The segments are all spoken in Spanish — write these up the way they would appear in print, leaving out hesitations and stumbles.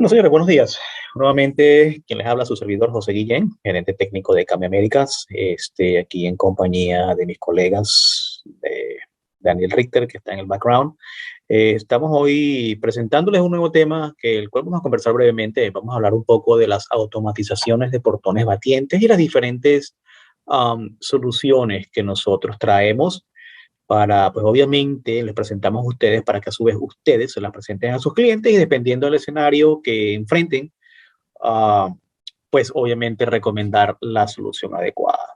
Bueno, señores, buenos días. Nuevamente, quien les habla, su servidor José Guillén, gerente técnico de Cami Américas, aquí en compañía de mis colegas, Daniel Richter, que está en el background. Estamos hoy presentándoles un nuevo tema que el cual vamos a conversar brevemente. Vamos a hablar un poco de las automatizaciones de portones batientes y las diferentes soluciones que nosotros traemos para, pues obviamente les presentamos a ustedes para que a su vez ustedes se las presenten a sus clientes y dependiendo del escenario que enfrenten, uh, pues obviamente recomendar la solución adecuada.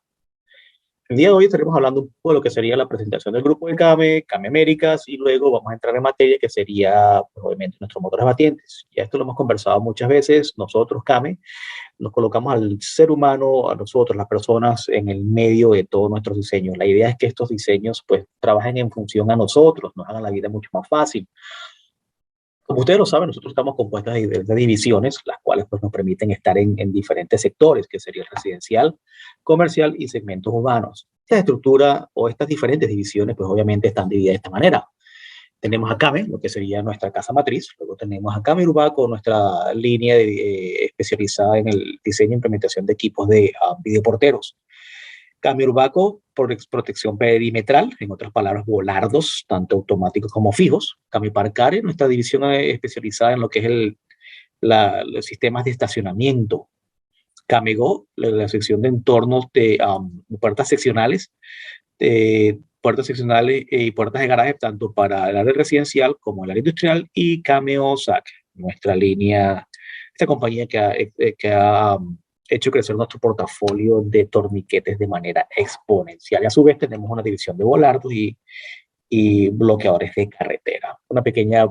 El día de hoy estaremos hablando un poco de lo que sería la presentación del grupo de Cami Américas, y luego vamos a entrar en materia que sería, pues, obviamente, nuestros motores batientes. Ya esto lo hemos conversado muchas veces, nosotros, Cami, nos colocamos al ser humano, a nosotros, las personas, en el medio de todos nuestros diseños. La idea es que estos diseños, pues, trabajen en función a nosotros, nos hagan la vida mucho más fácil. Como ustedes lo saben, nosotros estamos compuestas de divisiones, las cuales, pues, nos permiten estar en diferentes sectores, que sería el residencial, comercial y segmentos urbanos. Esta estructura o estas diferentes divisiones, pues, obviamente están divididas de esta manera. Tenemos a CAME, lo que sería nuestra casa matriz. Luego tenemos a CAME Urbaco, nuestra línea especializada en el diseño e implementación de equipos de videoporteros. CAME Urbaco, por protección perimetral, en otras palabras, volardos, tanto automáticos como fijos. CAME Parcare, nuestra división especializada en lo que es los sistemas de estacionamiento. CAMEGO, la sección de entornos de puertas seccionales, puertas seccionales y puertas de garaje, tanto para el área residencial como el área industrial, y Cameo SAC, nuestra línea, esta compañía que ha hecho crecer nuestro portafolio de torniquetes de manera exponencial. Y a su vez tenemos una división de volardos y bloqueadores de carretera. Una pequeña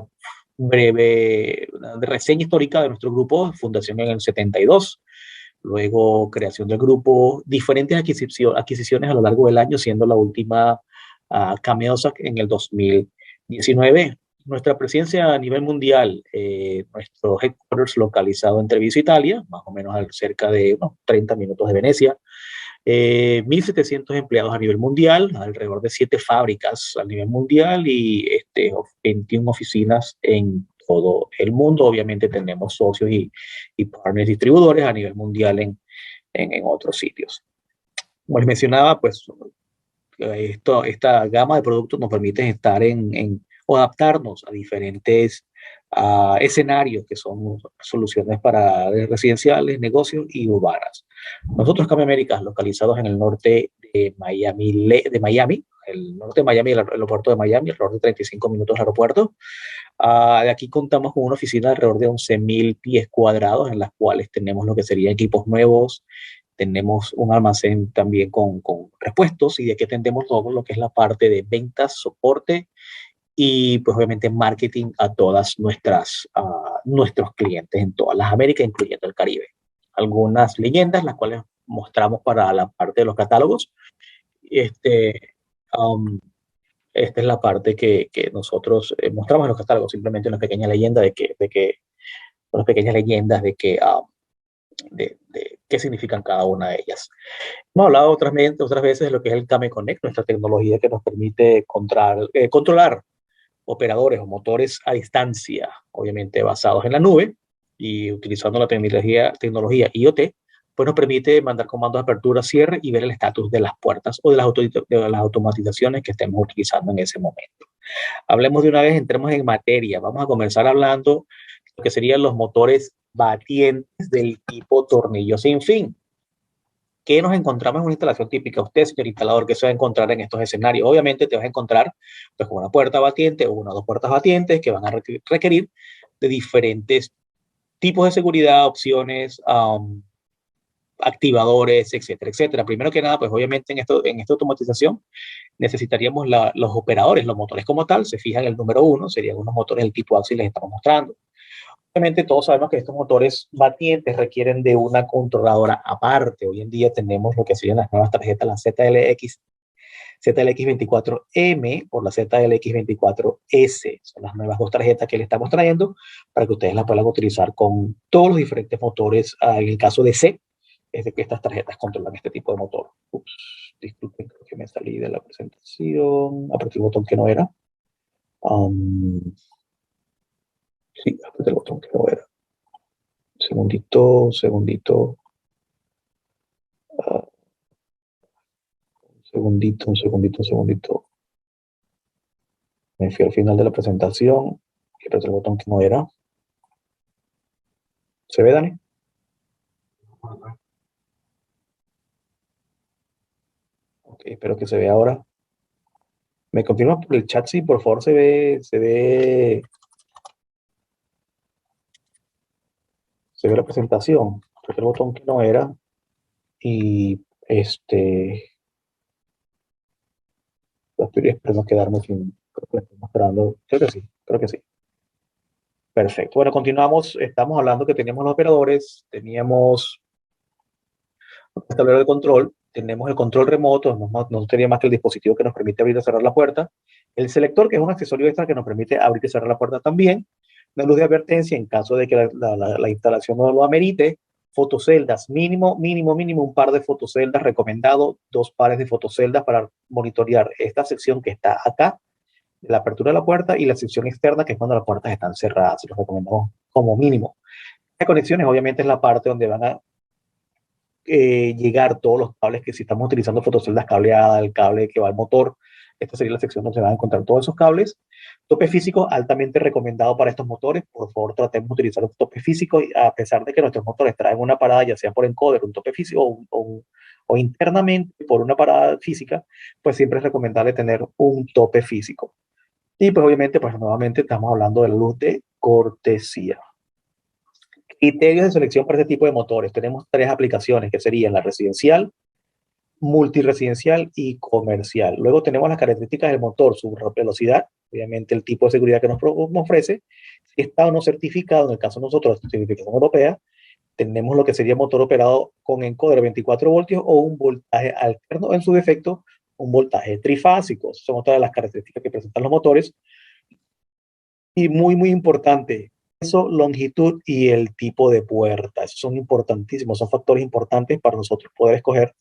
breve reseña histórica de nuestro grupo, fundación en el 72, luego creación del grupo, diferentes adquisiciones a lo largo del año, siendo la última Cameosac en el 2019. Nuestra presencia a nivel mundial, nuestro headquarters localizado en Treviso, Italia, más o menos cerca de 30 minutos de Venecia. 1.700 empleados a nivel mundial, alrededor de 7 fábricas a nivel mundial y 21 oficinas en todo el mundo. Obviamente tenemos socios y partners distribuidores a nivel mundial en otros sitios. Como les mencionaba, pues esta gama de productos nos permite estar o adaptarnos a diferentes escenarios que son soluciones para residenciales, negocios y urbanas. Nosotros, Cami Américas, localizados en el norte de Miami, el norte de Miami, el aeropuerto de Miami, alrededor de 35 minutos del aeropuerto. De aquí contamos con una oficina de alrededor de 11.000 pies cuadrados, en las cuales tenemos lo que serían equipos nuevos, tenemos un almacén también con repuestos, y de aquí atendemos todo lo que es la parte de ventas, soporte y, pues, obviamente, marketing a todas nuestros clientes en todas las Américas, incluyendo el Caribe. Algunas leyendas, las cuales mostramos para la parte de los catálogos. Este, um, Esta es la parte que nosotros mostramos en los catálogos, simplemente una pequeña leyenda unas pequeñas leyendas de qué significan cada una de ellas. Hemos hablado otras veces de lo que es el Came Connect, nuestra tecnología que nos permite controlar operadores o motores a distancia, obviamente basados en la nube y utilizando la tecnología IoT, pues nos permite mandar comandos de apertura, cierre y ver el estatus de las puertas o de las automatizaciones que estemos utilizando en ese momento. Hablemos de una vez, entremos en materia. Vamos a comenzar hablando de lo que serían los motores batientes del tipo tornillo sin fin. ¿Qué nos encontramos en una instalación típica? Usted, señor instalador, ¿qué se va a encontrar en estos escenarios? Obviamente te vas a encontrar, pues, con una puerta batiente o una o dos puertas batientes que van a requerir de diferentes tipos de seguridad, opciones, activadores, etcétera, etcétera. Primero que nada, pues obviamente en esta automatización necesitaríamos los operadores, los motores como tal. Se fijan el número 1, serían unos motores del tipo Axis, les estamos mostrando. Obviamente todos sabemos que estos motores batientes requieren de una controladora aparte. Hoy en día tenemos lo que serían las nuevas tarjetas, la ZLX24M o la ZLX24S. Son las nuevas dos tarjetas que le estamos trayendo para que ustedes las puedan utilizar con todos los diferentes motores. En el caso de C, es de que estas tarjetas controlan este tipo de motor. Ups, disculpen, creo que me salí de la presentación. Apreté el botón que no era. Sí, apreté el botón que no era. Segundito, segundito. Segundito, un segundito, un segundito. Me fui al final de la presentación. Y apreté el botón que no era. ¿Se ve, Dani? Ok, espero que se vea ahora. ¿Me confirma por el chat si por favor se ve la presentación? Apreté el botón que no era. Y estoy esperando quedarme sin. Creo que estoy mostrando. Creo que sí, creo que sí. Perfecto. Bueno, continuamos. Estamos hablando que teníamos los operadores, teníamos el tablero de control, tenemos el control remoto, no sería más que el dispositivo que nos permite abrir y cerrar la puerta, el selector, que es un accesorio extra que nos permite abrir y cerrar la puerta también, una luz de advertencia en caso de que la instalación no lo amerite, fotoceldas, mínimo, un par de fotoceldas recomendado, 2 pares de fotoceldas para monitorear esta sección que está acá, la apertura de la puerta, y la sección externa, que es cuando las puertas están cerradas, y los recomendamos como mínimo. Las conexiones, obviamente, es la parte donde van a llegar todos los cables que si estamos utilizando fotoceldas cableadas, el cable que va al motor, esta sería la sección donde se van a encontrar todos esos cables. Tope físico altamente recomendado para estos motores. Por favor, tratemos de utilizar un tope físico, a pesar de que nuestros motores traen una parada, ya sea por encoder, un tope físico o internamente por una parada física, pues siempre es recomendable tener un tope físico. Y pues obviamente, pues nuevamente estamos hablando de la luz de cortesía. Criterios de selección para este tipo de motores. Tenemos 3 aplicaciones que serían la residencial, multiresidencial y comercial. Luego tenemos las características del motor, su velocidad, obviamente el tipo de seguridad que nos ofrece, si está o no certificado, en el caso de nosotros, certificación europea, tenemos lo que sería motor operado con encoder 24 voltios o un voltaje alterno, en su defecto, un voltaje trifásico. Son otras de las características que presentan los motores. Y muy importante, peso, longitud y el tipo de puerta. Esos son importantísimos, son factores importantes para nosotros poder escoger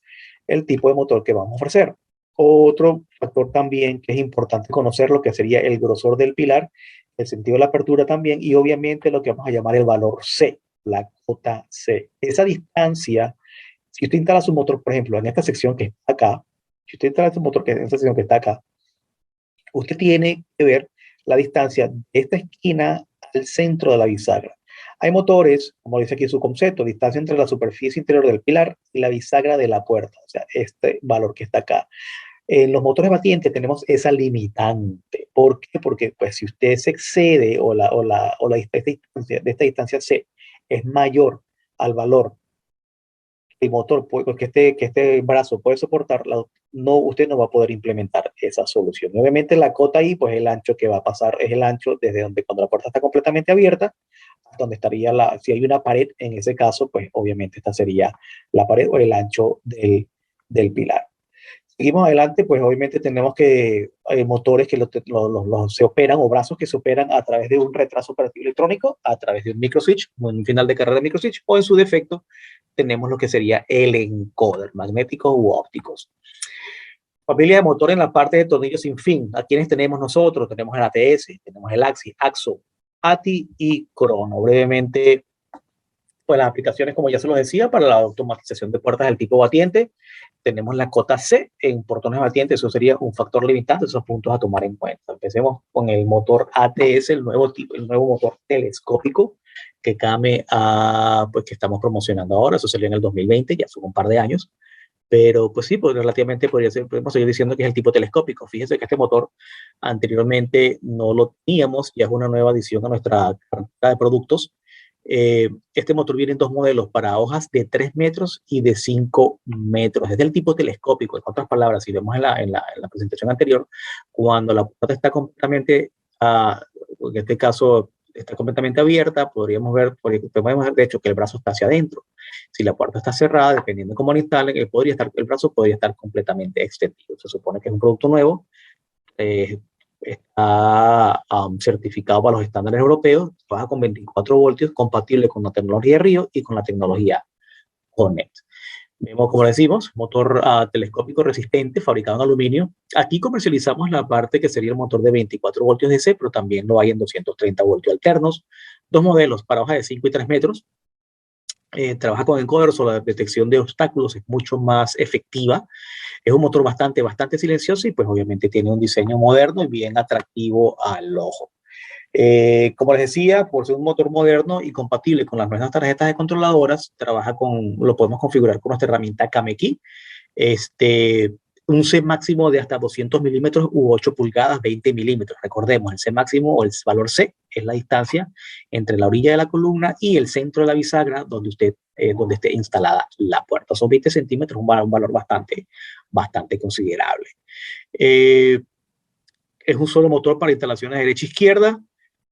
el tipo de motor que vamos a ofrecer. Otro factor también que es importante conocer lo que sería el grosor del pilar, el sentido de la apertura también, y obviamente lo que vamos a llamar el valor C, la cota C. Esa distancia, si usted instala su motor, por ejemplo, en esta sección que está acá, si usted instala su motor en esta sección que está acá, usted tiene que ver la distancia de esta esquina al centro de la bisagra. Hay motores, como dice aquí su concepto, distancia entre la superficie interior del pilar y la bisagra de la puerta, o sea, este valor que está acá. En los motores batientes tenemos esa limitante. ¿Por qué? Porque pues, si usted se excede de esta distancia C es mayor al valor el motor que este brazo puede soportar, no, usted no va a poder implementar esa solución. Y obviamente la cota ahí, pues el ancho que va a pasar es el ancho desde donde cuando la puerta está completamente abierta, hasta donde estaría si hay una pared, en ese caso, pues obviamente esta sería la pared o el ancho del pilar. Seguimos adelante, pues obviamente tenemos que motores que se operan o brazos que se operan a través de un retraso operativo electrónico, a través de un microswitch, un final de carrera de microswitch, o en su defecto tenemos lo que sería el encoder, magnéticos u ópticos. Familia de motor en la parte de tornillos sin fin. ¿A quiénes tenemos nosotros? Tenemos el ATS, tenemos el AXI, AXO, ATI y Crono. Brevemente, pues las aplicaciones, como ya se los decía, para la automatización de puertas del tipo batiente, tenemos la cota C en portones batientes, eso sería un factor limitante, esos puntos a tomar en cuenta. Empecemos con el motor ATS, el nuevo motor telescópico que Kame pues que estamos promocionando ahora, eso salió en el 2020, ya son un par de años, pero pues sí, pues relativamente podemos seguir diciendo que es el tipo telescópico. Fíjense que este motor anteriormente no lo teníamos, ya es una nueva adición a nuestra cartera de productos. Este motor viene en 2 modelos para hojas de 3 metros y de 5 metros. Es del tipo telescópico. En otras palabras, si vemos en la presentación anterior, cuando la puerta está completamente, en este caso, está completamente abierta, podemos ver, de hecho, que el brazo está hacia adentro. Si la puerta está cerrada, dependiendo de cómo lo instalen, el brazo podría estar completamente extendido. Se supone que es un producto nuevo. Está certificado para los estándares europeos, trabaja con 24 voltios, compatible con la tecnología Río y con la tecnología Connect. Vemos, como decimos, motor telescópico resistente, fabricado en aluminio. Aquí comercializamos la parte que sería el motor de 24 voltios DC, pero también lo hay en 230 voltios alternos. 2 modelos para hojas de 5 y 3 metros. trabaja con encoders o la detección de obstáculos es mucho más efectiva. Es un motor bastante silencioso y pues obviamente tiene un diseño moderno y bien atractivo al ojo. Como les decía, por ser un motor moderno y compatible con las nuevas tarjetas de controladoras, lo podemos configurar con nuestra herramienta KameKey. Este, un C máximo de hasta 200 milímetros u 8 pulgadas, 20 milímetros. Recordemos, el C máximo o el valor C es la distancia entre la orilla de la columna y el centro de la bisagra donde esté instalada la puerta. Son 20 centímetros, un valor bastante considerable. Es un solo motor para instalaciones de derecha e izquierda.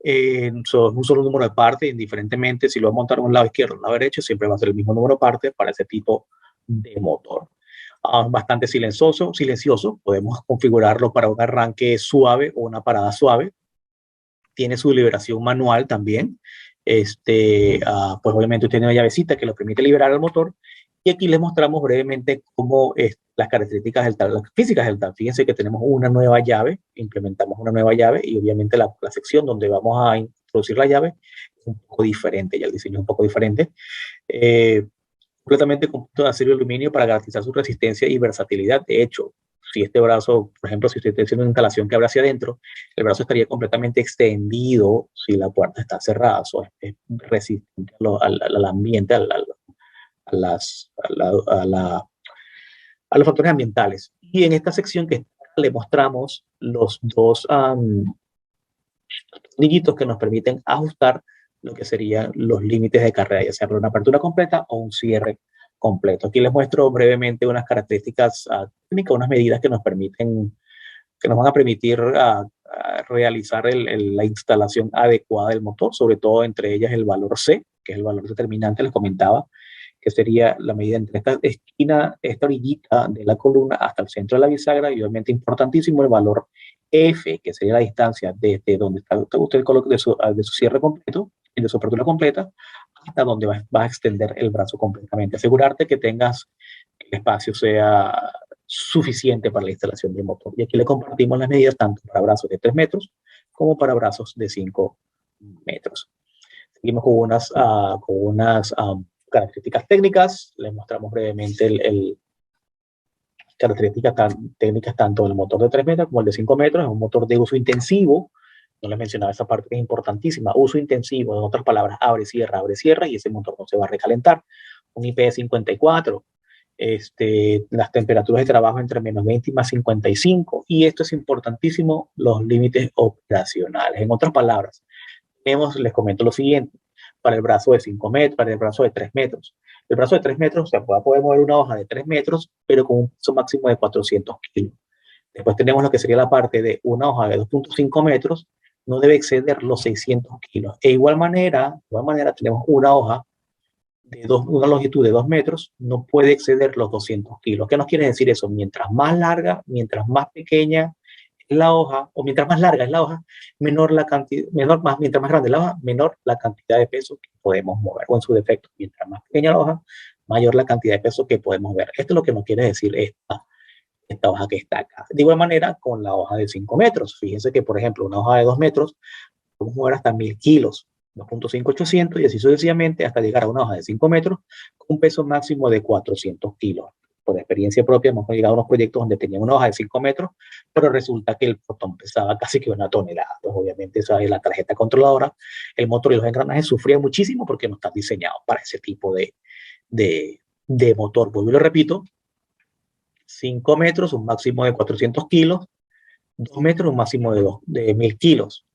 Es un solo número de partes, indiferentemente si lo va a montar a un lado izquierdo o un lado derecho, siempre va a ser el mismo número de partes para ese tipo de motor. Bastante silencioso, podemos configurarlo para un arranque suave o una parada suave. Tiene su liberación manual también. Pues obviamente tiene una llavecita que lo permite liberar el motor. Y aquí les mostramos brevemente cómo las características las físicas del TAN. Fíjense que tenemos una nueva llave, implementamos una nueva llave y obviamente la sección donde vamos a introducir la llave es un poco diferente, ya el diseño es un poco diferente. Completamente compuesto de acero y aluminio para garantizar su resistencia y versatilidad. De hecho, si este brazo, por ejemplo, si usted está haciendo una instalación que abre hacia adentro, el brazo estaría completamente extendido si la puerta está cerrada. Eso es resistente al ambiente, a los factores ambientales. Y en esta sección que le mostramos los dos tornillitos que nos permiten ajustar lo que serían los límites de carrera, ya sea por una apertura completa o un cierre completo. Aquí les muestro brevemente unas características técnicas, unas medidas que nos van a permitir realizar la instalación adecuada del motor, sobre todo entre ellas el valor C, que es el valor determinante, les comentaba, que sería la medida entre esta esquina, esta orillita de la columna hasta el centro de la bisagra, y obviamente importantísimo el valor F, que sería la distancia desde donde está usted el coloque de su cierre completo, de su apertura completa, hasta donde va a extender el brazo completamente. Asegurarte que el espacio sea suficiente para la instalación del motor. Y aquí le compartimos las medidas tanto para brazos de 3 metros como para brazos de 5 metros. Seguimos con unas características técnicas. Les mostramos brevemente características técnicas tanto del motor de 3 metros como el de 5 metros. Es un motor de uso intensivo. No les mencionaba esa parte que es importantísima. Uso intensivo, en otras palabras, abre, cierra, y ese motor no se va a recalentar. Un IP54. Las temperaturas de trabajo entre menos 20 y más 55. Y esto es importantísimo, los límites operacionales. En otras palabras, les comento lo siguiente. Para el brazo de 5 metros, para el brazo de 3 metros. El brazo de 3 metros, se va a poder mover una hoja de 3 metros, pero con un peso máximo de 400 kilos. Después tenemos lo que sería la parte de una hoja de 2.5 metros, no debe exceder los 600 kilos. De igual manera tenemos una hoja una longitud de 2 metros, no puede exceder los 200 kilos. ¿Qué nos quiere decir eso? Mientras más larga, mientras más pequeña es la hoja, o mientras más larga es la hoja, mientras más grande la hoja, menor la cantidad de peso que podemos mover, o en su defecto, mientras más pequeña la hoja, mayor la cantidad de peso que podemos ver. Esto es lo que nos quiere decir esta hoja que está acá. De igual manera, con la hoja de 5 metros. Fíjense que, por ejemplo, una hoja de 2 metros, podemos mover hasta 1000 kilos, 2.5800 y así sucesivamente hasta llegar a una hoja de 5 metros con un peso máximo de 400 kilos. Por experiencia propia hemos llegado a unos proyectos donde tenía una hoja de 5 metros, pero resulta que el portón pesaba casi que una tonelada. Pues obviamente esa es la tarjeta controladora, el motor y los engranajes sufrían muchísimo porque no están diseñados para ese tipo de motor. Pues yo lo repito, 5 metros, un máximo de 400 kilos, 2 metros, un máximo de 1000 kilos.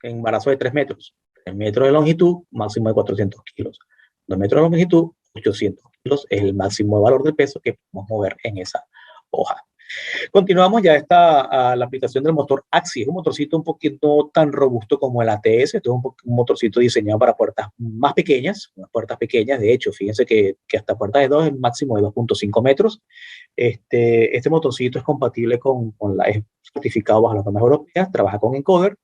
En embarazo de 3 metros. 3 metros de longitud, máximo de 400 kilos. 2 metros de longitud, 800 kilos es el máximo de valor de peso que podemos mover en esa hoja. Continuamos, ya está la aplicación del motor AXI. Es un motorcito un poquito tan robusto como el ATS. Esto es un motorcito diseñado para puertas más pequeñas, unas puertas pequeñas. De hecho, fíjense que hasta puertas de 2 es máximo de 2.5 metros. Este motorcito es compatible es certificado bajo las normas europeas, trabaja con encoder.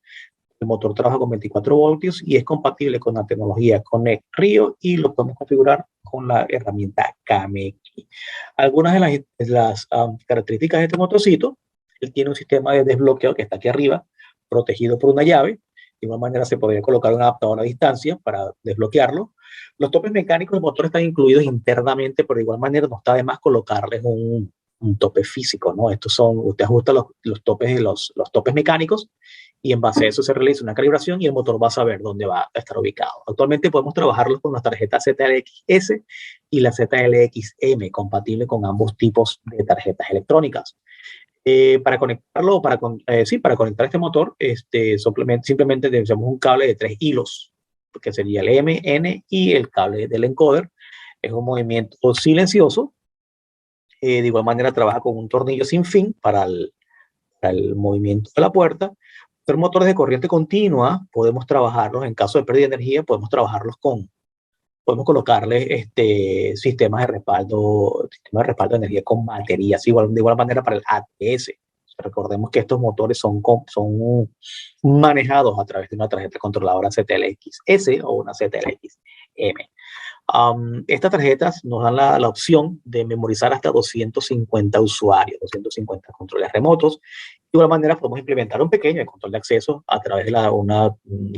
El motor trabaja con 24 voltios y es compatible con la tecnología Connect Rio y lo podemos configurar con la herramienta KameKey. Algunas de las características de este motorcito: él tiene un sistema de desbloqueo que está aquí arriba, protegido por una llave. De igual manera se podría colocar un adaptador a distancia para desbloquearlo. Los topes mecánicos del motor están incluidos internamente, pero de igual manera no está de más colocarles un tope físico, ¿no? Estos son, usted ajusta los topes, los topes mecánicos y en base a eso se realiza una calibración y el motor va a saber dónde va a estar ubicado. Actualmente podemos trabajarlos con las tarjetas ZLX-S y la ZLX-M, compatible con ambos tipos de tarjetas electrónicas. Para conectarlo, para conectar este motor, simplemente necesitamos un cable de 3 hilos, que sería el M, N y el cable del encoder. Es un movimiento silencioso. De igual manera trabaja con un tornillo sin fin para el movimiento de la puerta. Pero motores de corriente continua podemos trabajarlos, en caso de pérdida de energía, podemos colocarle sistemas de respaldo de energía con baterías, de igual manera para el ATS. Recordemos que estos motores son manejados a través de una tarjeta controladora ZLX-S o una ZLX-M. Estas tarjetas nos dan la opción de memorizar hasta 250 usuarios, 250 controles remotos. De igual manera, podemos implementar un pequeño control de acceso a través de una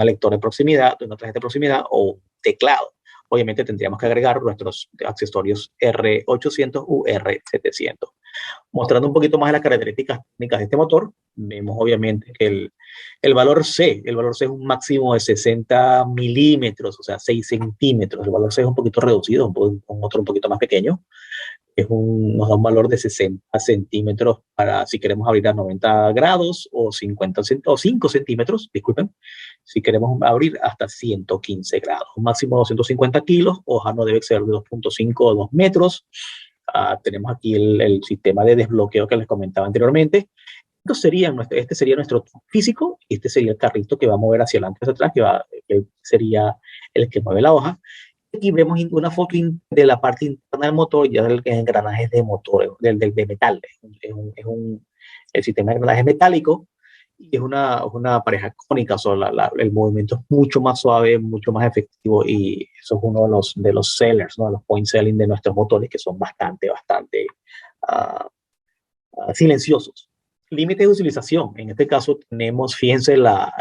lectora de proximidad, de una tarjeta de proximidad o un teclado. Obviamente tendríamos que agregar nuestros accesorios R800 u R700. Mostrando un poquito más de las características técnicas de este motor, vemos obviamente que el valor C es un máximo de 60 milímetros, o sea, 6 centímetros. El valor C es un poquito reducido, un motor un poquito más pequeño. Nos da un valor de 60 centímetros para si queremos abrir a 90 grados o 5 centímetros, disculpen, si queremos abrir hasta 115 grados. Un máximo de 250 kilos, hoja no debe ser de 2.5 o 2 metros. Tenemos aquí el sistema de desbloqueo que les comentaba anteriormente. Este sería nuestro físico y este sería el carrito que va a mover hacia adelante y hacia atrás, que sería el que mueve la hoja. Aquí vemos una foto de la parte interna del motor, ya del engranajes de motor, de metal. El sistema de engranajes metálico y es una pareja cónica, el movimiento es mucho más suave, mucho más efectivo y eso es uno de los sellers, ¿no? De los point selling de nuestros motores que son bastante silenciosos. Límites de utilización. En este caso tenemos, fíjense, la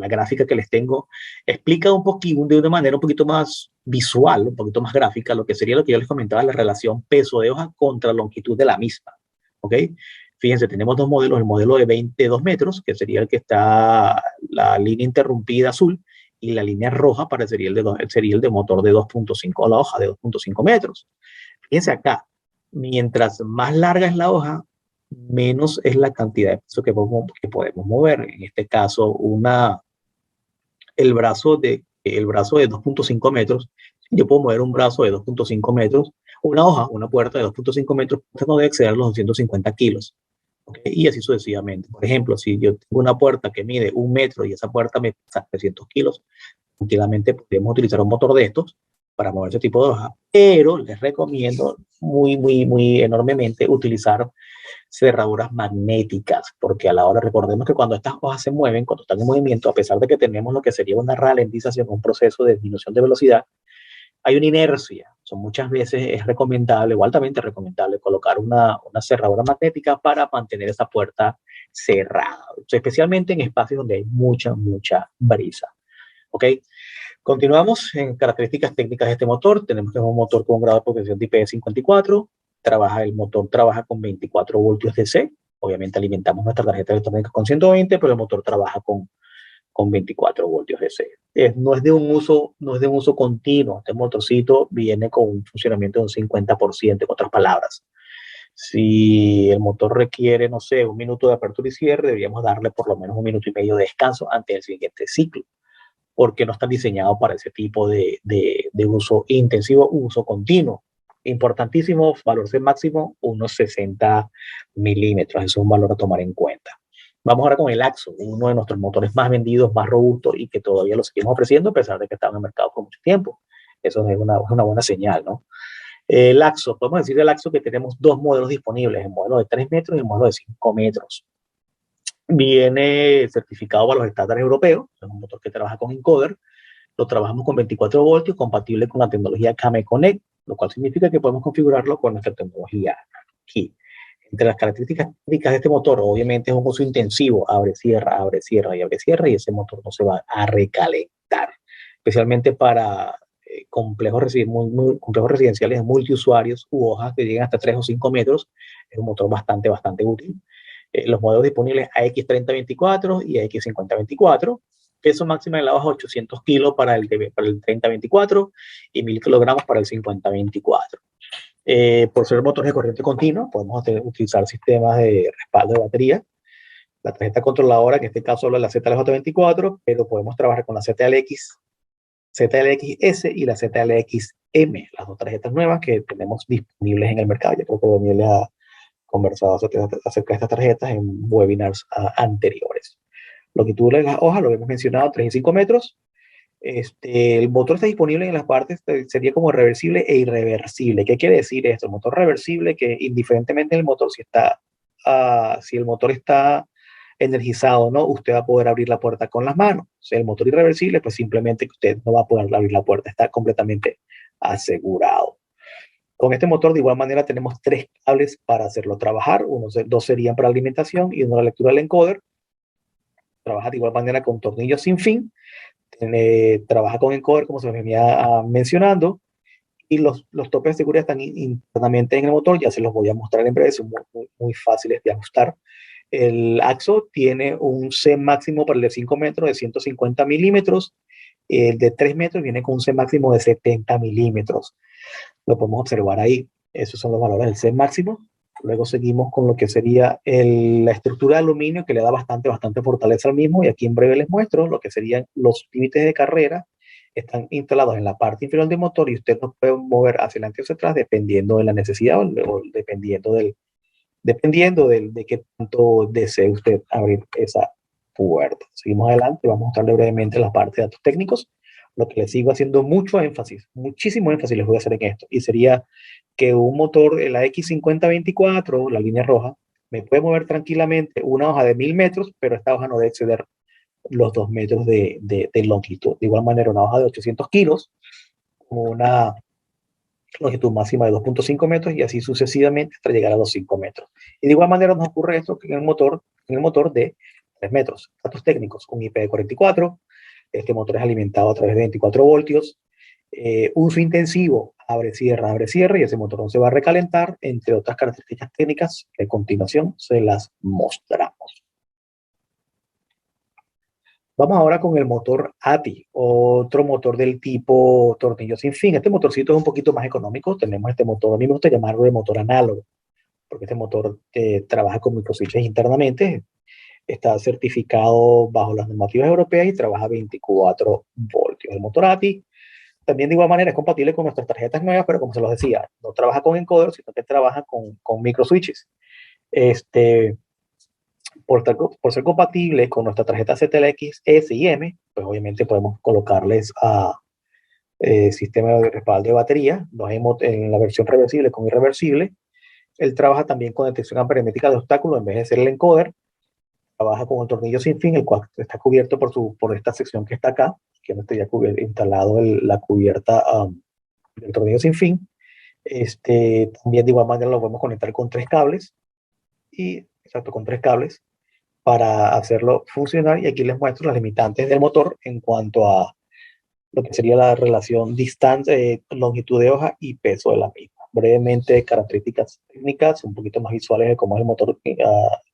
gráfica que les tengo, explica un poquito, de una manera un poquito más visual, un poquito más gráfica, lo que sería lo que yo les comentaba, la relación peso de hoja contra longitud de la misma. ¿Ok? Fíjense, tenemos dos modelos, el modelo de 22 metros, que sería el que está la línea interrumpida azul, y la línea roja sería el de motor de 2.5, la hoja de 2.5 metros. Fíjense acá, mientras más larga es la hoja, menos es la cantidad de peso que podemos mover. En este caso, el brazo de 2.5 metros, yo puedo mover un brazo de 2.5 metros, una puerta de 2.5 metros, no debe exceder los 250 kilos. ¿Okay? Y así sucesivamente. Por ejemplo, si yo tengo una puerta que mide 1 metro y esa puerta me pesa 300 kilos, tranquilamente podemos utilizar un motor de estos para mover ese tipo de hoja, pero les recomiendo muy enormemente utilizar cerraduras magnéticas, porque a la hora, recordemos que cuando estas hojas se mueven, cuando están en movimiento, a pesar de que tenemos lo que sería una ralentización, un proceso de disminución de velocidad, hay una inercia. Muchas veces es recomendable o altamente recomendable colocar una cerradura magnética para mantener esa puerta cerrada, especialmente en espacios donde hay mucha brisa. ¿Ok? Continuamos en características técnicas de este motor. Tenemos que es un motor con un grado de potencia de IP54. El motor trabaja con 24 voltios DC. Obviamente alimentamos nuestra tarjeta electrónica con 120, pero el motor trabaja con 24 voltios DC. No es de un uso continuo. Este motorcito viene con un funcionamiento de un 50%, en otras palabras. Si el motor requiere, no sé, 1 minuto de apertura y cierre, deberíamos darle por lo menos 1 minuto y medio de descanso antes del siguiente ciclo, porque no están diseñados para ese tipo de uso intensivo, uso continuo. Importantísimo, valor C máximo, unos 60 milímetros. Eso es un valor a tomar en cuenta. Vamos ahora con el AXO, uno de nuestros motores más vendidos, más robustos y que todavía lo seguimos ofreciendo a pesar de que está en el mercado por mucho tiempo. Eso es una buena señal, ¿no? El AXO, podemos decir del AXO que tenemos 2 modelos disponibles, el modelo de 3 metros y el modelo de 5 metros. Viene certificado para los estándares europeos, es un motor que trabaja con encoder, lo trabajamos con 24 voltios, compatible con la tecnología Kame Connect, lo cual significa que podemos configurarlo con nuestra tecnología aquí. Entre las características técnicas de este motor, obviamente es un uso intensivo, abre, cierra, y ese motor no se va a recalentar, especialmente para complejos residenciales de multiusuarios u hojas que llegan hasta 3 o 5 metros. Es un motor bastante útil. Los modelos disponibles AX3024 y AX5024. Peso máximo de la hoja 800 kilos para el 3024 y 1000 kilogramos para el 5024. Por ser motores de corriente continua, podemos utilizar sistemas de respaldo de batería. La tarjeta controladora, en este caso es la ZLJ24, pero podemos trabajar con la ZLX, ZLXS y la ZLXM, las dos tarjetas nuevas que tenemos disponibles en el mercado. Yo creo que Daniel ha conversado acerca de estas tarjetas en webinars anteriores. Longitud de las hojas, lo hemos mencionado, 3 y 5 metros. El motor está disponible en las partes, sería como reversible e irreversible. ¿Qué quiere decir esto? El motor reversible, que indiferentemente del motor, si el motor está energizado o no, usted va a poder abrir la puerta con las manos. O sea, el motor irreversible, pues simplemente que usted no va a poder abrir la puerta, está completamente asegurado. Con este motor, de igual manera, tenemos 3 cables para hacerlo trabajar. Dos serían para alimentación y uno la lectura del encoder. Trabaja de igual manera con tornillos sin fin. Trabaja con encoder, como se venía mencionando. Y los topes de seguridad están internamente en el motor. Ya se los voy a mostrar en breve. Son muy fáciles de ajustar. El AXO tiene un C máximo para el de 5 metros de 150 milímetros. El de 3 metros viene con un C máximo de 70 milímetros. Lo podemos observar ahí. Esos son los valores del C máximo. Luego seguimos con lo que sería la estructura de aluminio, que le da bastante fortaleza al mismo. Y aquí en breve les muestro lo que serían los límites de carrera. Están instalados en la parte inferior del motor y usted los puede mover hacia adelante o hacia atrás dependiendo de la necesidad o dependiendo de qué tanto desee usted abrir esa puerta. Seguimos adelante, vamos a mostrarle brevemente la parte de datos técnicos. Lo que les sigo haciendo muchísimo énfasis les voy a hacer en esto, y sería que un motor, el AX5024, la línea roja, me puede mover tranquilamente una hoja de 1000 metros, pero esta hoja no debe exceder los 2 metros de longitud. De igual manera, una hoja de 800 kilos, con una longitud máxima de 2.5 metros y así sucesivamente hasta llegar a los 5 metros. Y de igual manera nos ocurre esto en el motor de 3 metros. Datos técnicos, un IP44, este motor es alimentado a través de 24 voltios, uso intensivo, abre-cierra, y ese motor no se va a recalentar, entre otras características técnicas que a continuación se las mostramos. Vamos ahora con el motor ATI, otro motor del tipo tornillo sin fin. Este motorcito es un poquito más económico. Tenemos este motor, a mí me gusta llamarlo de motor análogo, porque este motor trabaja con microswitches internamente, está certificado bajo las normativas europeas y trabaja a 24 voltios. El motor ATI también de igual manera es compatible con nuestras tarjetas nuevas, pero como se los decía, no trabaja con encoder, sino que trabaja con microswitches. Por ser compatible con nuestra tarjeta ZLX S y M, pues obviamente podemos colocarles a sistema de respaldo de batería. En la versión reversible con irreversible. Él trabaja también con detección amperemétrica de obstáculos en vez de ser el encoder. Trabaja con el tornillo sin fin, el cual está cubierto por esta sección que está acá, que no estaría instalado la cubierta del tornillo sin fin. También de igual manera lo podemos conectar con 3 cables. Con 3 cables para hacerlo funcionar. Y aquí les muestro las limitantes del motor en cuanto a lo que sería la relación distancia, longitud de hoja y peso de la misma. Brevemente, características técnicas, un poquito más visuales de cómo es el motor,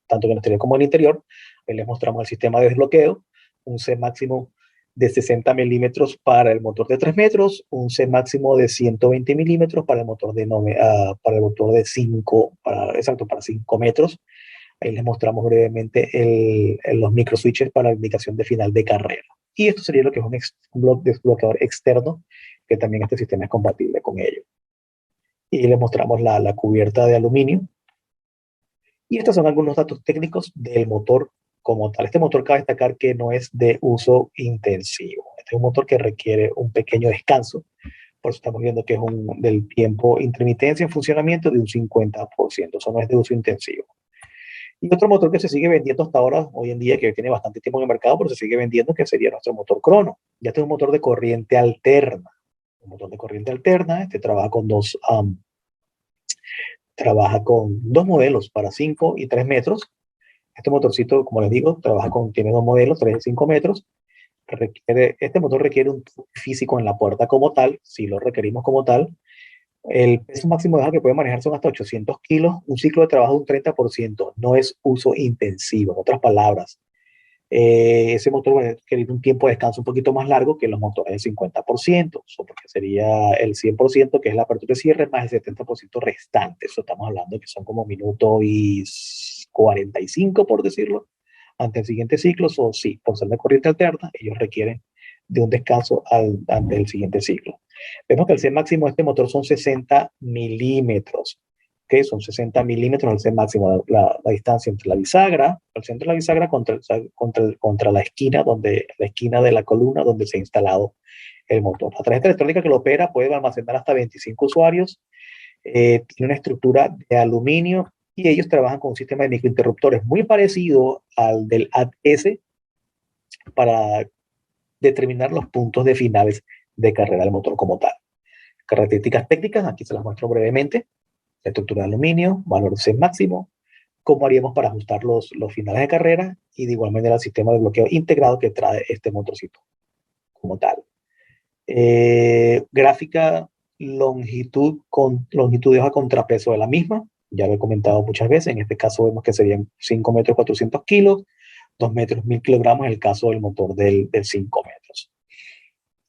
tanto en el exterior como en el interior. Ahí les mostramos el sistema de desbloqueo, un C máximo de 60 milímetros para el motor de 3 metros, un C máximo de 120 milímetros para el motor de 5 metros. Ahí les mostramos brevemente los microswitches para la indicación de final de carrera. Y esto sería lo que es un desbloqueador externo, que también este sistema es compatible con ello. Y les mostramos la cubierta de aluminio. Y estos son algunos datos técnicos del motor como tal. Este motor cabe destacar que no es de uso intensivo. Este es un motor que requiere un pequeño descanso. Por eso estamos viendo que es del tiempo intermitencia en funcionamiento de un 50%. Eso no es de uso intensivo. Y otro motor que se sigue vendiendo hasta ahora, hoy en día, que tiene bastante tiempo en el mercado, pero se sigue vendiendo, que sería nuestro motor Crono. Ya este es un motor de corriente alterna. Un motor de corriente alterna, trabaja con dos modelos para 5 y 3 metros. Este motorcito, como les digo, tiene 2 modelos, 3 y 5 metros. Este motor requiere un toque físico en la puerta como tal, si lo requerimos como tal. El peso máximo de hoja que puede manejar son hasta 800 kilos, un ciclo de trabajo de un 30%, no es uso intensivo. En otras palabras, ese motor va a requerir un tiempo de descanso un poquito más largo que los motores del 50%, porque sería el 100% que es la apertura y cierre, más el 70% restante. Eso estamos hablando que son como minuto y 45, por decirlo. Ante el siguiente ciclo, o sí, por ser de corriente alterna, ellos requieren de un descanso ante el siguiente ciclo. Vemos que el C máximo de este motor son 60 milímetros. ¿Okay? Son 60 milímetros el C máximo, la distancia entre la bisagra, el centro de la bisagra contra la esquina, la esquina de la columna donde se ha instalado el motor. La tarjeta electrónica que lo opera puede almacenar hasta 25 usuarios, tiene una estructura de aluminio y ellos trabajan con un sistema de microinterruptores muy parecido al del ATS para determinar los puntos de finales de carrera del motor como tal. Características técnicas, aquí se las muestro brevemente. La estructura de aluminio, valor C máximo, cómo haríamos para ajustar los finales de carrera y de igual manera el sistema de bloqueo integrado que trae este motorcito como tal. Gráfica, longitud de hoja contrapeso de la misma, ya lo he comentado muchas veces, en este caso vemos que serían 5 metros 400 kilos, 2 metros 1000 kilogramos en el caso del motor del 5 metros.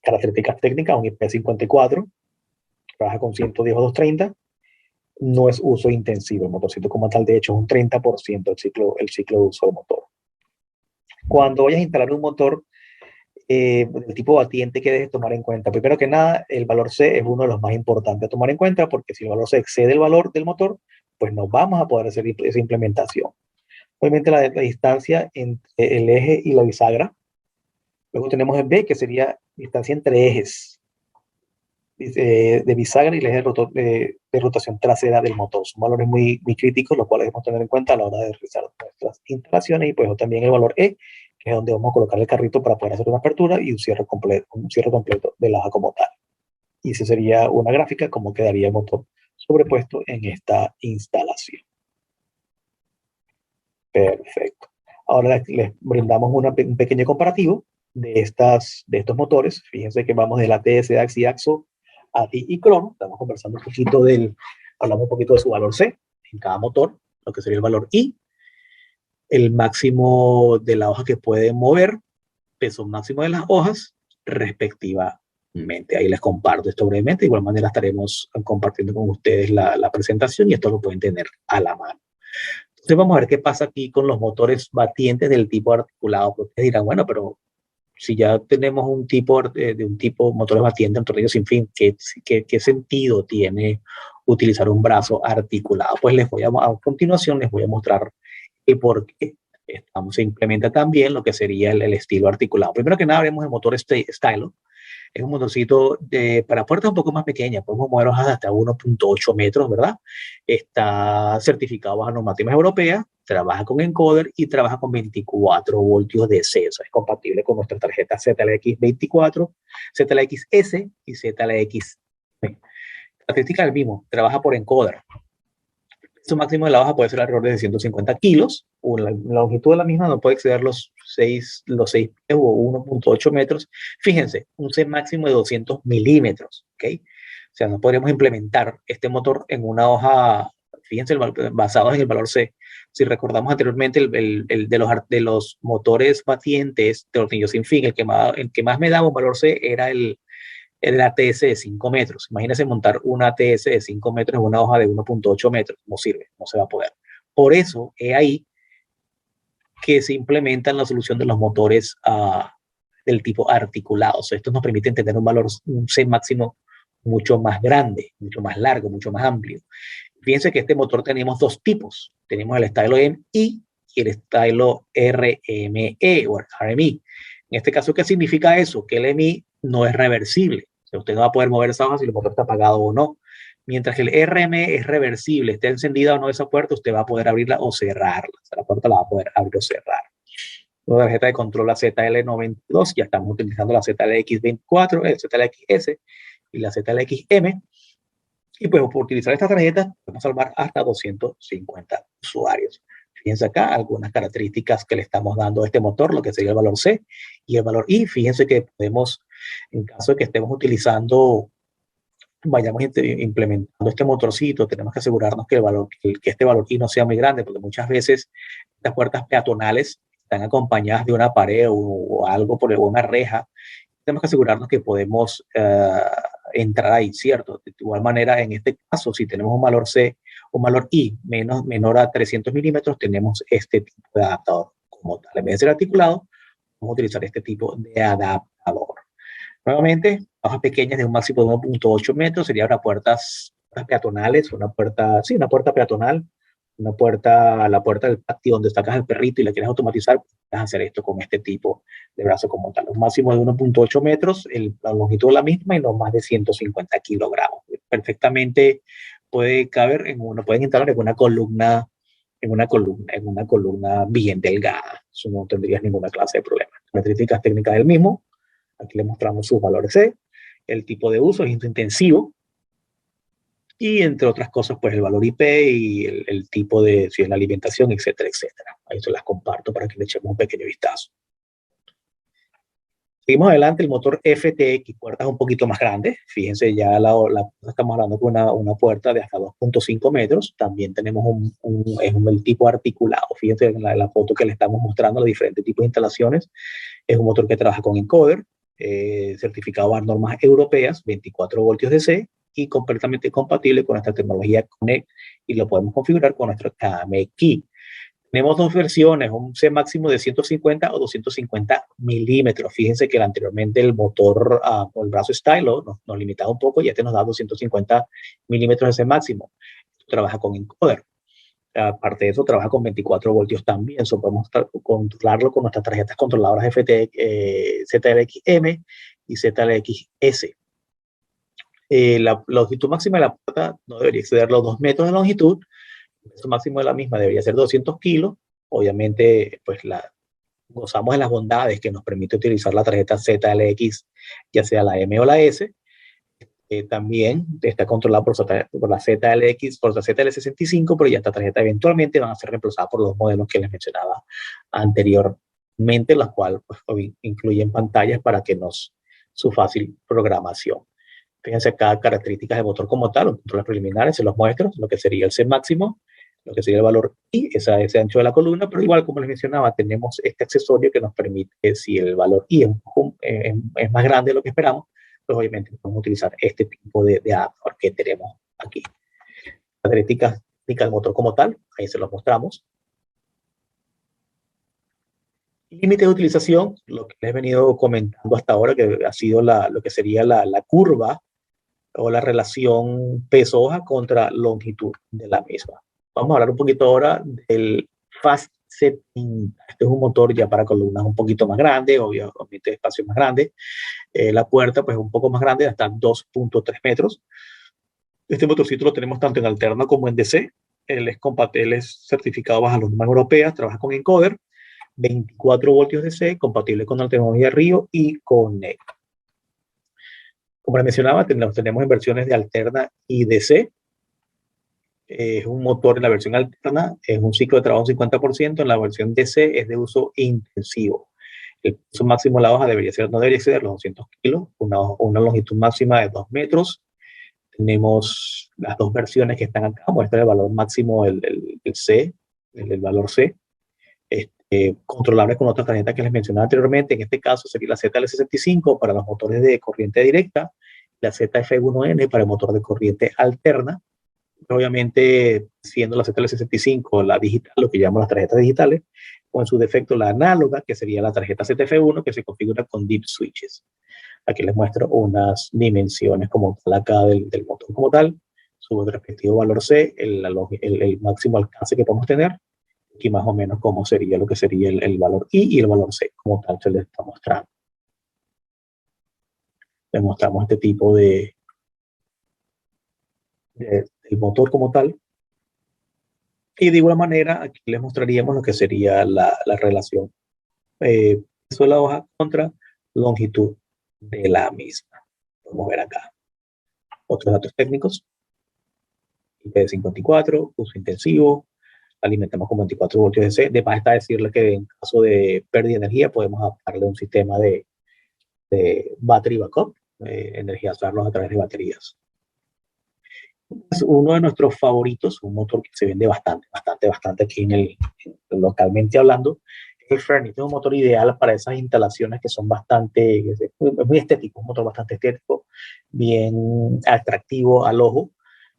Características técnicas, un IP54, trabaja con 110 o 230, no es uso intensivo el motorcito como tal, de hecho es un 30% el ciclo de uso del motor. Cuando vayas a instalar un motor del tipo batiente que debes tomar en cuenta, primero que nada, el valor C es uno de los más importantes a tomar en cuenta, porque si el valor C excede el valor del motor, pues no vamos a poder hacer esa implementación. Obviamente la distancia entre el eje y la bisagra. Luego tenemos el B, que sería distancia entre ejes de bisagra y el eje de rotación trasera del motor. Son valores muy críticos, los cuales debemos tener en cuenta a la hora de realizar nuestras instalaciones. Y pues también el valor E, que es donde vamos a colocar el carrito para poder hacer una apertura y un cierre completo de la hoja como tal. Y esa sería una gráfica como quedaría el motor sobrepuesto en esta instalación. Perfecto. Ahora les brindamos un pequeño comparativo de estos motores. Fíjense que vamos del ATS, AXI, AXO, ATI y Crono. Estamos conversando hablamos un poquito de su valor C en cada motor, lo que sería el valor I, el máximo de la hoja que puede mover, peso máximo de las hojas, respectivamente. Ahí les comparto esto brevemente. De igual manera estaremos compartiendo con ustedes la presentación y esto lo pueden tener a la mano. Entonces vamos a ver qué pasa aquí con los motores batientes del tipo articulado. Porque ustedes dirán, bueno, pero si ya tenemos un tipo de un tipo motores batientes en tornillo sin fin, ¿qué sentido tiene utilizar un brazo articulado? Pues a continuación les voy a mostrar por qué se implementa también lo que sería el estilo articulado. Primero que nada, vemos el motor Stylo. Es un motorcito para puertas un poco más pequeñas, podemos mover hojas hasta 1.8 metros, ¿verdad? Está certificado bajo normativas europeas, trabaja con encoder y trabaja con 24 voltios de C. O sea, es compatible con nuestra tarjeta ZLX24, ZLXS y ZLX. Característica del mismo, trabaja por encoder. Su máximo de la hoja puede ser alrededor de 150 kilos, o la longitud de la misma no puede exceder los 6 pies o 1.8 metros. Fíjense, un C máximo de 200 milímetros, ¿ok? O sea, no podríamos implementar este motor en una hoja, fíjense, basados en el valor C. Si recordamos anteriormente, el de los motores batientes de tornillos sin fin, el que más me daba un valor C era el ATS de 5 metros. Imagínense montar un ATS de 5 metros en una hoja de 1.8 metros. No sirve, no se va a poder. Por eso es ahí que se implementan la solución de los motores del tipo articulados. Esto nos permite tener un C máximo mucho más grande, mucho más largo, mucho más amplio. Fíjense que este motor tenemos dos tipos. Tenemos el Stylo MI y el Stylo RME o RMI. En este caso, ¿qué significa eso? Que el MI no es reversible. O sea, usted no va a poder mover esa hoja si el motor está apagado o no. Mientras que el RM es reversible, esté encendida o no esa puerta, usted va a poder abrirla o cerrarla. O sea, la puerta la va a poder abrir o cerrar. Una tarjeta de control, la ZL92, ya estamos utilizando la ZLX24, el ZLXS y la ZLXM. Y pues por utilizar esta tarjeta podemos salvar hasta 250 usuarios. Fíjense acá algunas características que le estamos dando a este motor, lo que sería el valor C y el valor I. Fíjense que podemos, en caso de que estemos utilizando, vayamos implementando este motorcito, tenemos que asegurarnos que, que este valor I no sea muy grande, porque muchas veces estas puertas peatonales están acompañadas de una pared o algo por una reja. Tenemos que asegurarnos que podemos entrar ahí, ¿cierto? De igual manera, en este caso, si tenemos un valor C, un valor I menor a 300 milímetros, tenemos este tipo de adaptador como tal. En vez de ser articulado, vamos a utilizar este tipo de adaptador. Nuevamente, hojas pequeñas de un máximo de 1.8 metros, serían unas puertas peatonales, una puerta, sí, una puerta peatonal, una puerta, la puerta del patio donde sacas el perrito y la quieres automatizar, puedes hacer esto con este tipo de brazo como tal. Un máximo de 1.8 metros, la longitud es la misma y no más de 150 kilogramos. Perfectamente puede caber en uno, pueden instalar en una columna, en una columna bien delgada. Eso no tendrías ninguna clase de problema. Características técnicas del mismo. Aquí le mostramos sus valores C, el tipo de uso es intensivo y entre otras cosas pues el valor IP y el tipo de, si es la alimentación, etcétera, etcétera. Ahí se las comparto para que le echemos un pequeño vistazo. Seguimos adelante, el motor FTX, puertas un poquito más grandes. Fíjense, ya estamos hablando con una puerta de hasta 2.5 metros. También tenemos el tipo articulado. Fíjense en la foto que le estamos mostrando, los diferentes tipos de instalaciones. Es un motor que trabaja con encoder, certificado a normas europeas, 24 voltios DC y completamente compatible con nuestra tecnología Connect y lo podemos configurar con nuestro KM Key. Tenemos dos versiones, un C máximo de 150 o 250 milímetros. Fíjense que anteriormente el motor o el brazo Stylo nos limitaba un poco y este nos da 250 milímetros de C máximo. Trabaja con encoder. Aparte de eso, trabaja con 24 voltios también. Podemos controlarlo con nuestras tarjetas controladoras FT, ZLX-M y ZLX-S. La longitud máxima de la puerta no debería exceder los 2 metros de longitud. El peso máximo de la misma debería ser 200 kilos. Obviamente, pues gozamos de las bondades que nos permite utilizar la tarjeta ZLX, ya sea la M o la S. También está controlada por la ZLX, por la ZL65, pero ya esta tarjeta eventualmente van a ser reemplazadas por los modelos que les mencionaba anteriormente, las cuales pues, incluyen pantallas para que su fácil programación. Fíjense acá características del motor como tal, los controles preliminares, se los muestro, lo que sería el C máximo, lo que sería el valor I, ese ancho de la columna, pero igual como les mencionaba, tenemos este accesorio que nos permite, si el valor I es más grande de lo que esperamos, pues obviamente podemos utilizar este tipo de adaptador que tenemos aquí. Características del motor como tal, ahí se los mostramos. Límite de utilización, lo que les he venido comentando hasta ahora, que ha sido lo que sería la curva o la relación peso-hoja contra longitud de la misma. Vamos a hablar un poquito ahora del Fast 70. Este es un motor ya para columnas un poquito más grandes, obviamente espacios más grandes. La puerta pues un poco más grande, hasta 2.3 metros. Este motorcito lo tenemos tanto en alterna como en DC. Él es certificado bajo las normas europeas, trabaja con encoder, 24 voltios DC, compatible con la tecnología Rio y con NEC. Como les mencionaba, tenemos en versiones de alterna y DC. Es un motor en la versión alterna, es un ciclo de trabajo 50%, en la versión DC es de uso intensivo. El peso máximo de la hoja no debería exceder los 200 kilos, una longitud máxima de 2 metros. Tenemos las dos versiones que están acá, muestra el valor máximo, el C, el valor C. Controlable con otras tarjetas que les mencionaba anteriormente, en este caso sería la ZL65 para los motores de corriente directa, la ZF1N para el motor de corriente alterna. Obviamente, siendo la ZL65 la digital, lo que llamamos las tarjetas digitales, o en su defecto la análoga, que sería la tarjeta ZF1, que se configura con deep switches. Aquí les muestro unas dimensiones como tal acá del motor como tal, su respectivo valor C, el máximo alcance que podemos tener, y más o menos cómo sería lo que sería el valor I y el valor C, como tal se les está mostrando. Les mostramos este tipo del motor como tal. Y de igual manera, aquí les mostraríamos lo que sería la relación peso de la hoja contra longitud de la misma. Podemos ver acá. Otros datos técnicos. IP54, uso intensivo, alimentamos con 24 voltios DC. De más está decirle que en caso de pérdida de energía podemos adaptarle un sistema de battery backup, energizarlos a través de baterías. Es uno de nuestros favoritos, un motor que se vende bastante aquí localmente hablando, es el Fernie. Es un motor ideal para esas instalaciones que son es muy estético, un motor bastante estético, bien atractivo al ojo.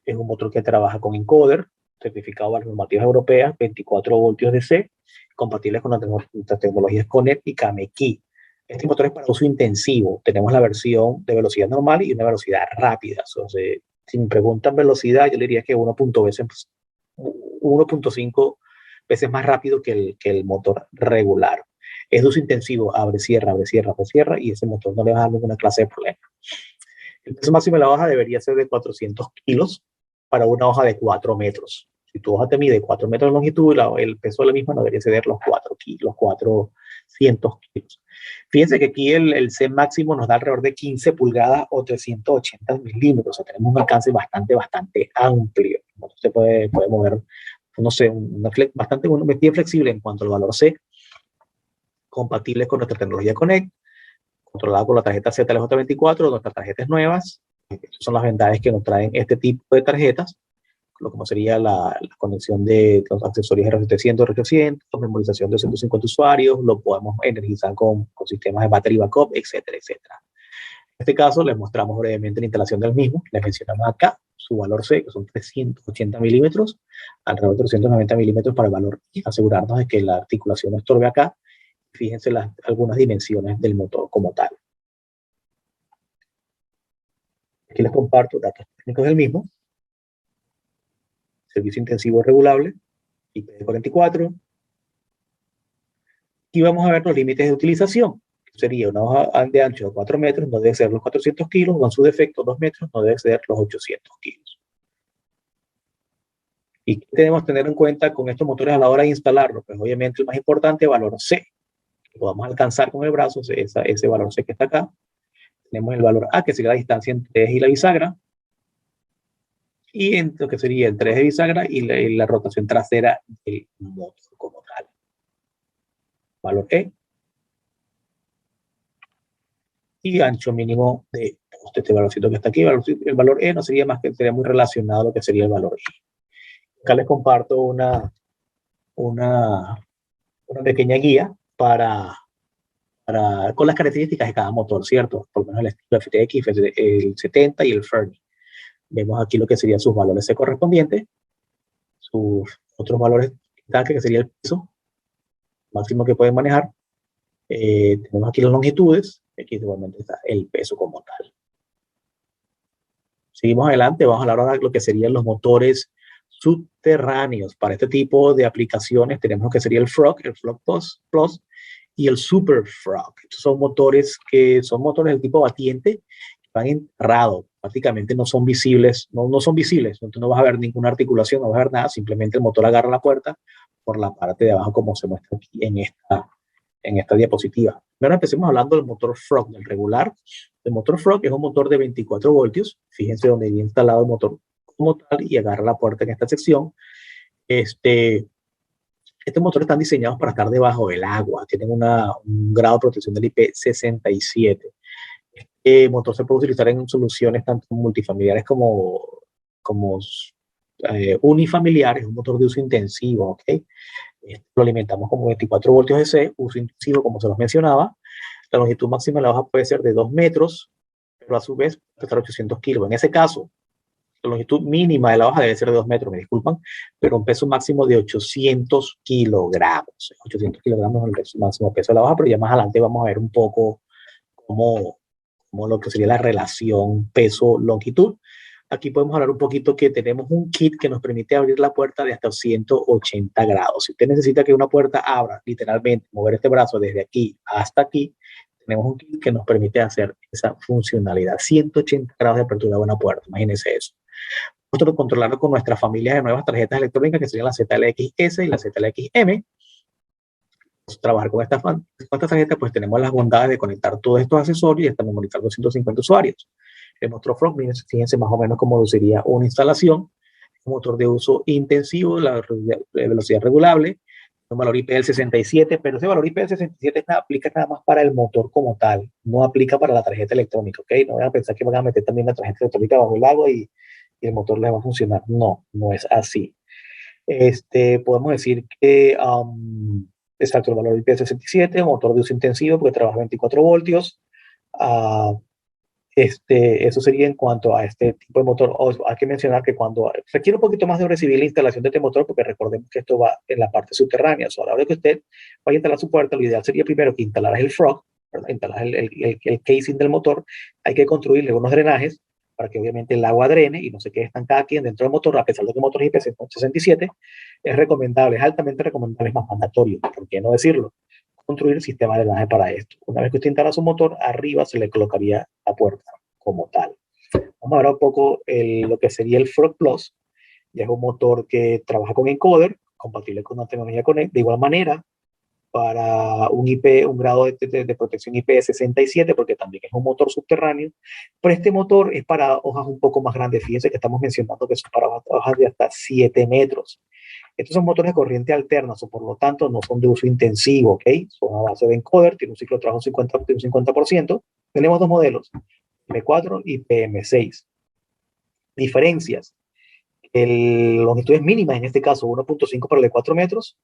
Es un motor que trabaja con encoder, certificado por las normativas europeas, 24 voltios DC, compatibles con las tecnologías Connect y Key. Este motor es para uso intensivo. Tenemos la versión de velocidad normal y una velocidad rápida. O sea, si me preguntan velocidad, yo le diría que 1.5 veces más rápido que el motor regular. Es de uso intensivo, abre, cierra, y ese motor no le va a dar ninguna clase de problema. El peso máximo de la hoja debería ser de 400 kilos para una hoja de 4 metros. Si tu hoja te mide 4 metros de longitud, el peso de la misma no debería exceder los 400 kilos. Fíjense que aquí el C máximo nos da alrededor de 15 pulgadas o 380 milímetros. O sea, tenemos un alcance bastante amplio. Se puede mover, no sé, bien flexible en cuanto al valor C, compatible con nuestra tecnología Connect, controlado con la tarjeta ZLJ24, nuestras tarjetas nuevas. Estas son las ventajas que nos traen este tipo de tarjetas, como sería la conexión de los accesorios R700, R800, memorización de 250 usuarios, lo podemos energizar con sistemas de battery backup, etcétera. En este caso, les mostramos brevemente la instalación del mismo. Les mencionamos acá su valor C, que son 380 milímetros, alrededor de 390 milímetros para el valor I, asegurarnos de que la articulación no estorbe acá. Fíjense algunas dimensiones del motor como tal. Aquí les comparto datos técnicos del mismo. Servicio intensivo regulable, IP44. Y vamos a ver los límites de utilización. Sería una hoja de ancho de 4 metros, no debe exceder los 400 kilos, o en su defecto 2 metros, no debe exceder los 800 kilos. ¿Y qué debemos tener en cuenta con estos motores a la hora de instalarlos? Pues obviamente el más importante, valor C, que podamos alcanzar con el brazo, ese valor C que está acá. Tenemos el valor A, que sería la distancia entre eje y la bisagra, y en lo que sería entre eje y bisagra y la rotación trasera del motor como tal. Valor E. Y ancho mínimo de este valorcito que está aquí. El valor E no sería más que sería muy relacionado a lo que sería el valor I. Acá les comparto una pequeña guía con las características de cada motor, ¿cierto? Por lo menos el FTX, el 70 y el Fernie. Vemos aquí lo que serían sus valores C correspondientes, sus otros valores que sería el peso máximo que pueden manejar. Tenemos aquí las longitudes, aquí igualmente está el peso como tal. Seguimos adelante, vamos a hablar ahora de lo que serían los motores subterráneos. Para este tipo de aplicaciones tenemos lo que sería el Frog Plus y el Super Frog. Estos son motores del tipo batiente, que van enterrados, prácticamente no son visibles, no son visibles, no vas a ver ninguna articulación, no vas a ver nada, simplemente el motor agarra la puerta por la parte de abajo como se muestra aquí en esta diapositiva. Ahora empecemos hablando del motor Frog, del regular. El motor Frog es un motor de 24 voltios. Fíjense donde viene instalado el motor como tal y agarra la puerta en esta sección. Estos motores están diseñados para estar debajo del agua. Tienen un grado de protección del IP67. Este motor se puede utilizar en soluciones tanto multifamiliares como unifamiliares. Es un motor de uso intensivo, ¿ok? Lo alimentamos con 24 voltios DC, uso intensivo como se los mencionaba. La longitud máxima de la hoja puede ser de 2 metros, pero a su vez puede estar 800 kilos. En ese caso, la longitud mínima de la hoja debe ser de 2 metros, me disculpan, pero un peso máximo de 800 kilogramos. 800 kilogramos es el máximo peso de la hoja, pero ya más adelante vamos a ver un poco cómo lo que sería la relación peso-longitud. Aquí podemos hablar un poquito que tenemos un kit que nos permite abrir la puerta de hasta 180 grados. Si usted necesita que una puerta abra, literalmente, mover este brazo desde aquí hasta aquí, tenemos un kit que nos permite hacer esa funcionalidad. 180 grados de apertura de una puerta, imagínense eso. Nosotros controlarlo con nuestra familia de nuevas tarjetas electrónicas que serían la ZLXS y la ZLXM. Trabajar con estas tarjetas, pues tenemos las bondades de conectar todos estos accesorios y hasta memorizar 250 usuarios. El motor Frog, fíjense más o menos cómo sería una instalación. un motor de uso intensivo, la velocidad regulable, un valor IP del 67, pero ese valor IP del 67 aplica nada más para el motor como tal, no aplica para la tarjeta electrónica, ¿ok? No van a pensar que van a meter también la tarjeta electrónica bajo el agua y el motor les va a funcionar. No, no es así. Podemos decir que, exacto, el valor IP es 67, motor de uso intensivo porque trabaja 24 voltios. Uh, eso sería en cuanto a este tipo de motor. Hay que mencionar que cuando requiere un poquito más de obra civil la instalación de este motor, porque recordemos que esto va en la parte subterránea. O sea, a la hora que usted vaya a instalar su puerta, lo ideal sería primero que instalar el frog, ¿verdad? Instalar el casing del motor. Hay que construirle unos drenajes para que obviamente el agua drene y no se quede estancada aquí dentro del motor, a pesar de que el motor es IP67, es recomendable, es altamente recomendable, es más mandatorio, ¿por qué no decirlo? Construir el sistema de drenaje para esto. Una vez que usted instala su motor, arriba se le colocaría la puerta como tal. Vamos a ver un poco lo que sería el Frog Plus. Ya es un motor que trabaja con encoder, compatible con una tecnología Connect. De igual manera, para un IP, un grado de protección IP67, porque también es un motor subterráneo, pero este motor es para hojas un poco más grandes. Fíjense que estamos mencionando que son para hojas de hasta 7 metros. Estos son motores de corriente alterna, o por lo tanto no son de uso intensivo, ¿ok? Son a base de encoder, tiene un ciclo de trabajo de un 50%. Tenemos dos modelos, PM4 y PM6. Diferencias. Longitudes mínimas, en este caso 1.5 para el de 4 metros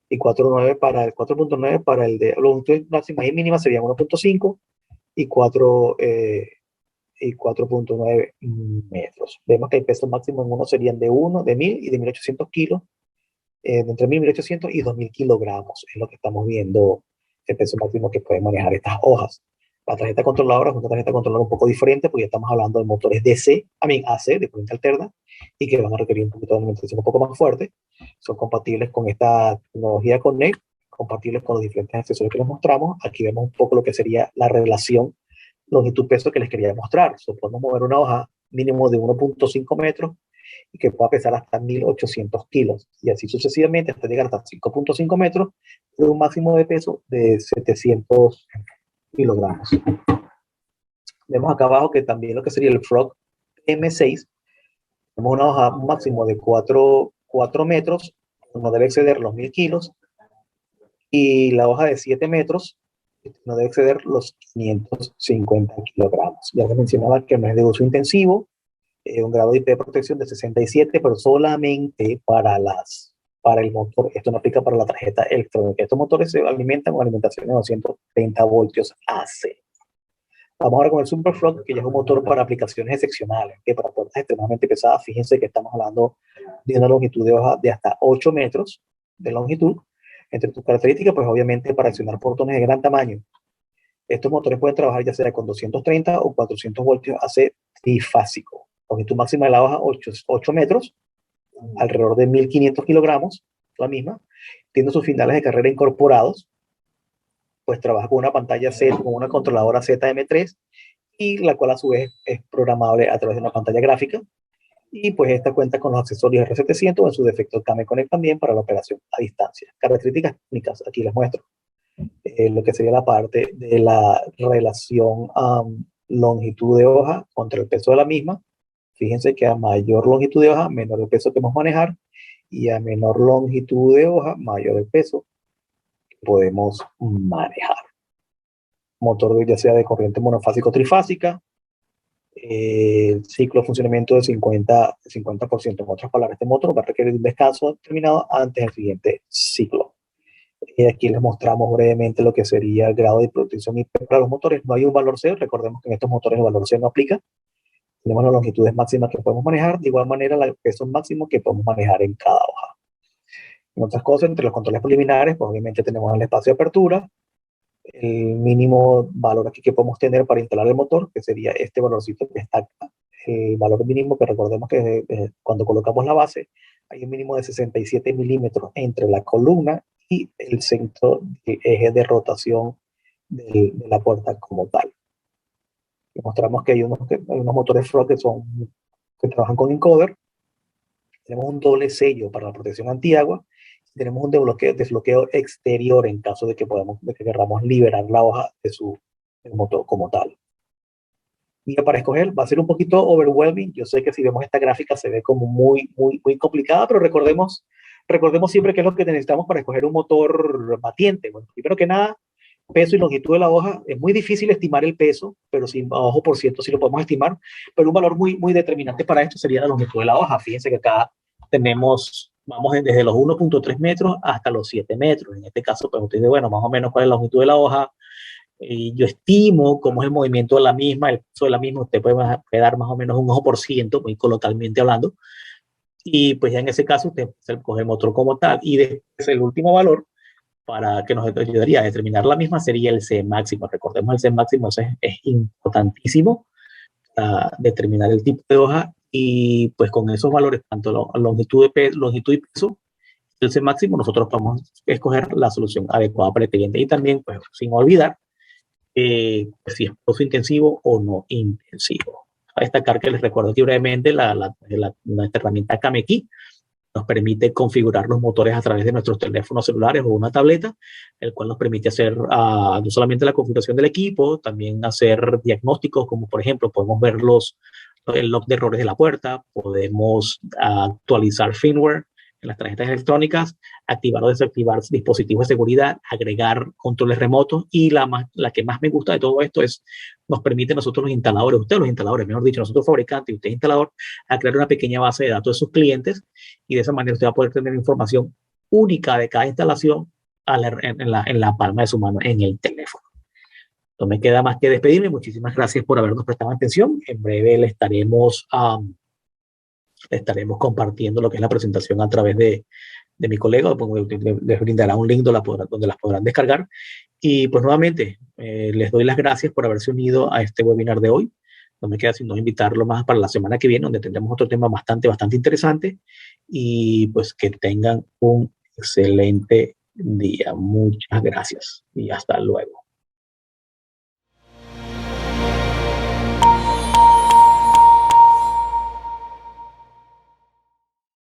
y 4.9 para el 4.9 para el de longitudes máximas y mínimas serían 1.5 y 4.9 metros. Vemos que el peso máximo en uno serían de 1, de 1000 y de 1800 kilos, entre 1000, 1800 y 2000 kilogramos, es lo que estamos viendo el peso máximo que pueden manejar estas hojas. La tarjeta controladora es una tarjeta controladora un poco diferente, porque ya estamos hablando de motores DC, AC, de corriente alterna, y que van a requerir un poquito de alimentación un poco más fuerte. Son compatibles con esta tecnología Connect, compatibles con los diferentes accesorios que les mostramos. Aquí vemos un poco lo que sería la relación longitud-peso que les quería mostrar. Podemos mover una hoja mínimo de 1.5 metros y que pueda pesar hasta 1800 kilos, y así sucesivamente hasta llegar hasta 5.5 metros, con un máximo de peso de 700 kilogramos. Vemos acá abajo que también lo que sería el Frog M6, tenemos una hoja máximo de 4 metros, no debe exceder los 1000 kilos, y la hoja de 7 metros no debe exceder los 550 kilogramos. Ya les mencionaba que no es de uso intensivo, un grado de IP de protección de 67, pero solamente para el motor. Esto no aplica para la tarjeta electrónica. Estos motores se alimentan con alimentación de 230 voltios AC. Vamos ahora con el Superfrog, que ya es un motor para aplicaciones excepcionales, que para puertas extremadamente pesadas. Fíjense que estamos hablando de una longitud de hoja de hasta 8 metros de longitud. Entre tus características, pues obviamente para accionar portones de gran tamaño. Estos motores pueden trabajar ya sea con 230 o 400 voltios AC trifásico. Longitud máxima de la hoja 8 metros, alrededor de 1500 kilogramos, la misma. Tiene sus finales de carrera incorporados, pues trabaja con una pantalla Z, con una controladora ZM3, y la cual a su vez es programable a través de una pantalla gráfica. Y pues esta cuenta con los accesorios R700 o en su defecto Kame Connect también para la operación a distancia. Características técnicas, aquí les muestro. Lo que sería la parte de la relación longitud de hoja contra el peso de la misma. Fíjense que a mayor longitud de hoja, menor el peso que podemos manejar, y a menor longitud de hoja, mayor el peso que podemos manejar. Motor ya sea de corriente monofásica o trifásica, el ciclo de funcionamiento de 50%. En otras palabras, este motor va a requerir un descanso determinado antes del siguiente ciclo. Aquí les mostramos brevemente lo que sería el grado de protección IP para los motores. No hay un valor C, recordemos que en estos motores el valor C no aplica. Tenemos las longitudes máximas que podemos manejar, de igual manera el peso máximo que podemos manejar en cada hoja. En otras cosas, entre los controles preliminares, pues obviamente tenemos el espacio de apertura, el mínimo valor aquí que podemos tener para instalar el motor, que sería este valorcito que está acá. El valor mínimo, que recordemos que cuando colocamos la base, hay un mínimo de 67 milímetros entre la columna y el centro del eje de rotación de la puerta como tal. Y mostramos que hay unos motores Frog que trabajan con encoder. Tenemos un doble sello para la protección antiagua. Tenemos un desbloqueo exterior en caso de que queramos liberar la hoja del motor como tal. Y para escoger va a ser un poquito overwhelming. Yo sé que si vemos esta gráfica se ve como muy complicada, pero recordemos siempre qué es lo que necesitamos para escoger un motor batiente. Bueno, primero que nada, peso y longitud de la hoja. Es muy difícil estimar el peso, pero sí, a ojo por ciento sí lo podemos estimar. Pero un valor muy determinante para esto sería la longitud de la hoja. Fíjense que acá vamos desde los 1.3 metros hasta los 7 metros. En este caso, pues usted dice, bueno, más o menos cuál es la longitud de la hoja. Y yo estimo cómo es el movimiento de la misma, el peso de la misma. Usted puede dar más o menos un ojo por ciento, muy coloquialmente hablando. Y pues ya en ese caso usted se coge el motor como tal. Y después el último valor para que nos ayudaría a determinar la misma sería el C máximo. Recordemos el C máximo, es importantísimo para determinar el tipo de hoja y pues con esos valores, tanto longitud y peso, el C máximo, nosotros podemos escoger la solución adecuada para el cliente. Y también, pues sin olvidar, pues, si es uso intensivo o no intensivo. A destacar que les recuerdo aquí brevemente nuestra herramienta Kameki nos permite configurar los motores a través de nuestros teléfonos celulares o una tableta, el cual nos permite hacer no solamente la configuración del equipo, también hacer diagnósticos, como por ejemplo podemos ver el log de errores de la puerta, podemos actualizar firmware en las tarjetas electrónicas, activar o desactivar dispositivos de seguridad, agregar controles remotos y la que más me gusta de todo esto es nos permite a nosotros los instaladores, ustedes los instaladores, mejor dicho, nosotros fabricantes y usted instalador, a crear una pequeña base de datos de sus clientes y de esa manera usted va a poder tener información única de cada instalación en la palma de su mano, en el teléfono. No me queda más que despedirme. Muchísimas gracias por habernos prestado atención. En breve le estaremos compartiendo lo que es la presentación a través de mi colega, les brindará un link donde las podrán descargar. Y pues nuevamente, les doy las gracias por haberse unido a este webinar de hoy. No me queda sino invitarlo más para la semana que viene, donde tendremos otro tema bastante interesante. Y pues que tengan un excelente día. Muchas gracias y hasta luego.